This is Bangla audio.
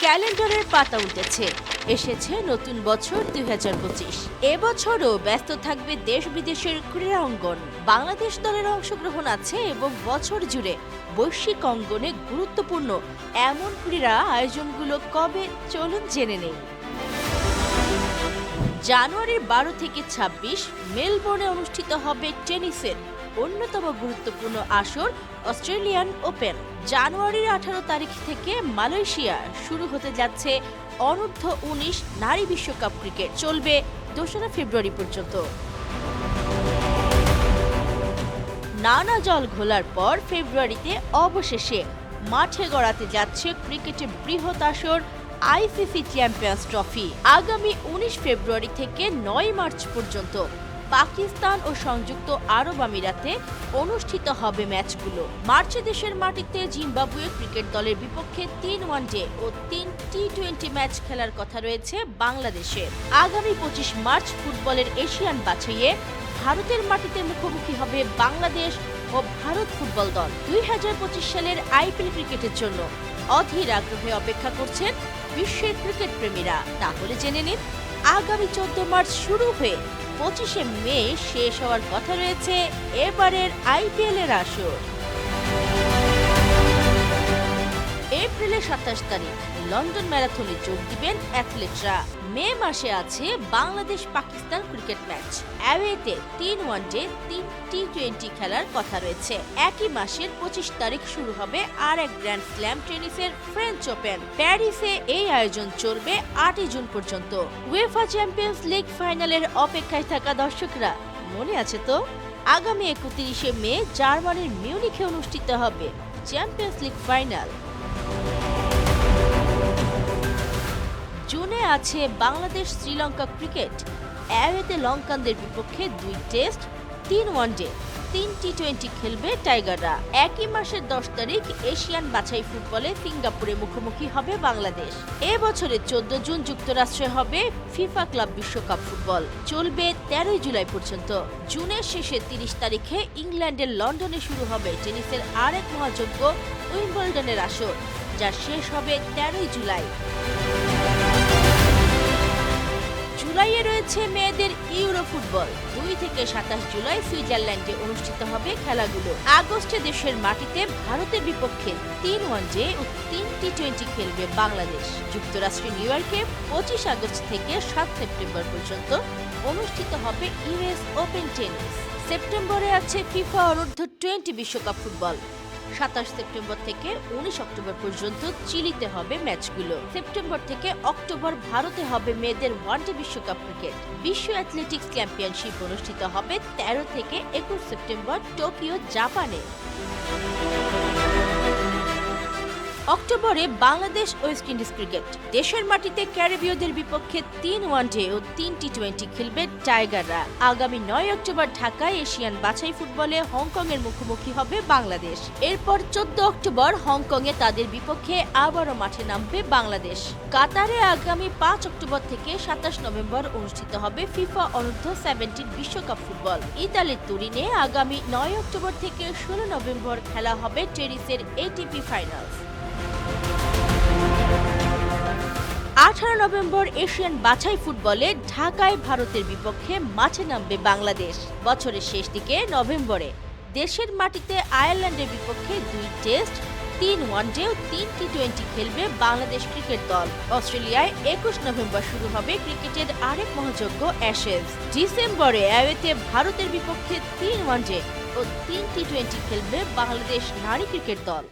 ক্যালেন্ডারের পাতা উল্টেছে, এসেছে নতুন বছর ২০২৫। এবছরও ব্যস্ত থাকবে দেশ বিদেশের ক্রীড়া অঙ্গন। বাংলাদেশ দলের অংশগ্রহণ আছে এবং বছর জুড়ে বৈশ্বিক অঙ্গনে গুরুত্বপূর্ণ এমন ক্রীড়া আয়োজনগুলো কবে চলুন জেনে নেই। জানুয়ারির ১২ থেকে ২৬ মেলবোর্নে অনুষ্ঠিত হবে টেনিসের অন্যতম গুরুত্বপূর্ণ আসর অস্ট্রেলিয়ান ওপেন। জানুয়ারির ১৮ তারিখ থেকে মালয়েশিয়া শুরু হতে যাচ্ছে অনূর্ধ্ব-১৯ নারী বিশ্বকাপ ক্রিকেট, চলবে ২রা ফেব্রুয়ারি পর্যন্ত। নানা জল ঘোলার পর ফেব্রুয়ারিতে অবশেষে মাঠে গড়াতে যাচ্ছে ক্রিকেটের বৃহৎ আসর আইসিসি চ্যাম্পিয়ন্স ট্রফি। আগামী ১৯ ফেব্রুয়ারি থেকে ৯ মার্চ পর্যন্ত পাকিস্তান ও সংযুক্ত আরব আমিরাতে অনুষ্ঠিত হবে ম্যাচগুলো। মার্চে দেশের মাটিতে জিম্বাবুয়ে ক্রিকেট দলের বিপক্ষে ৩ ওয়ানডে ও ৩ টি-২০ ম্যাচ খেলার কথা রয়েছে বাংলাদেশের। আগামী ২৫ মার্চ ফুটবলের এশিয়ান বাছাইয়ে ভারতের মাটিতে মুখোমুখি হবে বাংলাদেশ ও ভারত ফুটবল দল। ২০২৫ সালের আইপিএল ক্রিকেটের জন্য অধীর আগ্রহে অপেক্ষা করছেন বিশ্বের ক্রিকেট প্রেমীরা। তাহলে জেনে নিন, আগামী ১৪ মার্চ শুরু হয়ে ২৫শে মে শেষ হওয়ার কথা রয়েছে এবারের আইপিএল এর আসর। এপ্রিলের ২৭ তারিখ লন্ডন ম্যারাথনে যোগ দিবেন অ্যাথলেটরা। মে মাসে আছে বাংলাদেশ পাকিস্তান ক্রিকেট ম্যাচ। অ্যাওয়েতে ৩ ওয়ানডে ৩ টি-২০ খেলার কথা রয়েছে। একই মাসের ২৫ তারিখ শুরু হবে আর এক গ্র্যান্ড স্ল্যাম টেনিসের ফ্রেঞ্চ ওপেন। প্যারিসে এই আয়োজন চলবে ৮ জুন পর্যন্ত। উয়েফা চ্যাম্পিয়ন্স লিগ ফাইনালের অপেক্ষায় থাকা দর্শকরা মনে আছে তো? আগামী ৩১শে মে জার্মানির মিউনিখে অনুষ্ঠিত হবে চ্যাম্পিয়ন্স লিগ ফাইনাল। জুনে আছে বাংলাদেশ শ্রীলঙ্কা ক্রিকেট। অ্যাওয়েতে লঙ্কানদের বিপক্ষে ২ টেস্ট, ৩ ওয়ানডে ৩ টি-২০ খেলবে টাইগাররা। একই মাসের ১০ তারিখ এশিয়ান বাছাই ফুটবলে সিঙ্গাপুরে মুখোমুখি হবে বাংলাদেশ। এবছরের ১৪ জুন যুক্তরাষ্ট্রে হবে ফিফা ক্লাব বিশ্বকাপ ফুটবল, চলবে ১৩ জুলাই পর্যন্ত। জুনের শেষে ৩০ তারিখে ইংল্যান্ডের লন্ডনে শুরু হবে টেনিসের আরেক মহাযজ্ঞ উইম্বলডনের আসর, যা শেষ হবে ১৩ জুলাই। জুলাইয়ে রয়েছে মেয়েদের ইউরো ফুটবল। ২ থেকে ২৭ জুলাই সুইজারল্যান্ডে অনুষ্ঠিত হবে খেলাগুলো। আগস্টে দেশের মাটিতে ভারতের বিপক্ষে ৩ ওয়ানডে ও ৩ টি-২০ খেলবে বাংলাদেশ। যুক্তরাষ্ট্রের নিউ ইয়র্কে ২৫ আগস্ট থেকে ৭ সেপ্টেম্বর পর্যন্ত অনুষ্ঠিত হবে ইউএস ওপেন টেনিস। সেপ্টেম্বরে আছে ফিফা অনূর্ধ্ব-২০ বিশ্বকাপ ফুটবল। ২৭ সেপ্টেম্বর থেকে ১৯ অক্টোবর পর্যন্ত চিলিতে হবে ম্যাচগুলো। সেপ্টেম্বর থেকে অক্টোবর ভারতে হবে মেয়েদের ওয়ানডে বিশ্বকাপ ক্রিকেট। বিশ্ব অ্যাথলেটিক্স চ্যাম্পিয়নশিপ অনুষ্ঠিত হবে ১৩ থেকে ২১ সেপ্টেম্বর টোকিও, জাপানে। অক্টোবরে বাংলাদেশ ওয়েস্ট ইন্ডিজ ক্রিকেট। দেশের মাটিতে ক্যারিবীয়দের বিপক্ষে ৩ ওয়ানডে ও ৩ টি-২০ খেলবে টাইগাররা। আগামী ৯ অক্টোবর ঢাকায় এশিয়ান বাছাই ফুটবলে হংকং এর মুখোমুখি হবে বাংলাদেশ। এরপর ১৪ অক্টোবর হংকংয়ে তাদের বিপক্ষে আবারও মাঠে নামবে বাংলাদেশ। কাতারে আগামী ৫ অক্টোবর থেকে ২৭ নভেম্বর অনুষ্ঠিত হবে ফিফা অনূর্ধ্ব-১৭ বিশ্বকাপ ফুটবল। ইতালির তুরিনে আগামী ৯ অক্টোবর থেকে ১৬ নভেম্বর খেলা হবে টেনিসের এটিপি ফাইনালস। ১৮ নভেম্বর এশিয়ান বাছাই ফুটবলে ঢাকায় ভারতের বিপক্ষে মাঠে নামবে বাংলাদেশ। বছরের শেষ দিকে নভেম্বরে দেশের মাটিতে আয়ারল্যান্ডের বিপক্ষে ২ টেস্ট, ৩ ওয়ানডে ও ৩ টি-২০ খেলবে বাংলাদেশ ক্রিকেট দল। অস্ট্রেলিয়ায় ২১ নভেম্বর শুরু হবে ক্রিকেটের আরেক মহাযজ্ঞ অ্যাশেজ। ডিসেম্বরে অ্যাওয়েতে ভারতের বিপক্ষে ৩ ওয়ানডে ও ৩ টি-২০ খেলবে বাংলাদেশ নারী ক্রিকেট দল।